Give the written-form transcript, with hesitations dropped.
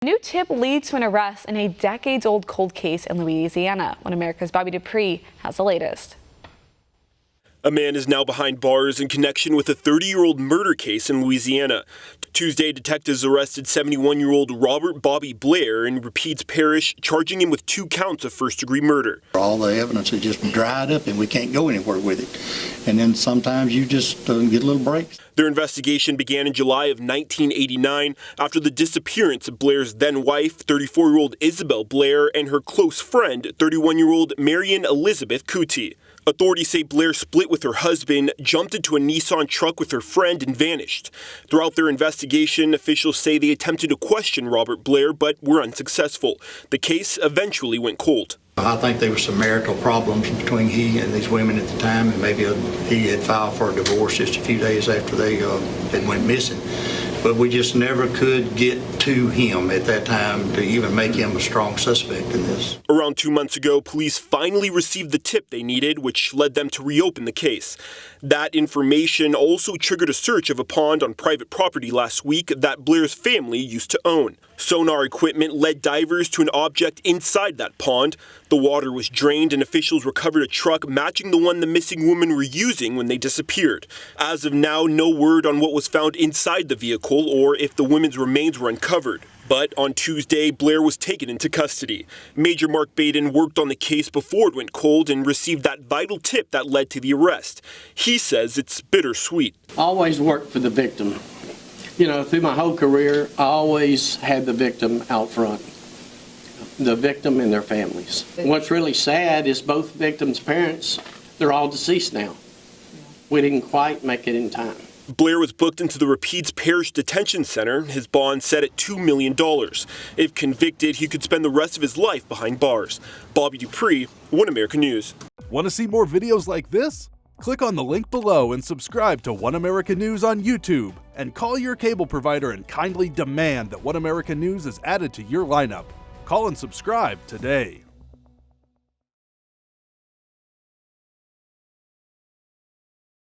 New tip leads to an arrest in a decades-old cold case in Louisiana. One America's Bobby Dupree has the latest. A man is now behind bars in connection with a 30-year-old murder case in Louisiana. Tuesday, detectives arrested 71-year-old Robert Bobby Blair in Repeats Parish, charging him with 2 counts of first-degree murder. All the evidence has just dried up and we can't go anywhere with it. And then sometimes you just get a little break. Their investigation began in July of 1989 after the disappearance of Blair's then-wife, 34-year-old Isabel Blair, and her close friend, 31-year-old Marion Elizabeth Cootie. Authorities say Blair split with her husband, jumped into a Nissan truck with her friend, and vanished. Throughout their investigation, officials say they attempted to question Robert Blair, but were unsuccessful. The case eventually went cold. I think there were some marital problems between he and these women at the time, and maybe he had filed for a divorce just a few days after they had went missing. But we just never could get to him at that time to even make him a strong suspect in this. Around 2 months ago, police finally received the tip they needed, which led them to reopen the case. That information also triggered a search of a pond on private property last week that Blair's family used to own. Sonar equipment led divers to an object inside that pond. The water was drained and officials recovered a truck matching the one the missing women were using when they disappeared. As of now, no word on what was found inside the vehicle or if the women's remains were uncovered. But on Tuesday, Blair was taken into custody. Major Mark Baden worked on the case before it went cold and received that vital tip that led to the arrest. He says it's bittersweet. I always worked for the victim. You know, through my whole career, I always had the victim out front. The victim and their families. What's really sad is both victims' parents, they're all deceased now. We didn't quite make it in time. Blair was booked into the Repeats Parish Detention Center, his bond set at $2 million. If convicted, he could spend the rest of his life behind bars. Bobby Dupree, One America News. Want to see more videos like this? Click on the link below and subscribe to One America News on YouTube. And call your cable provider and kindly demand that One America News is added to your lineup. Call and subscribe today.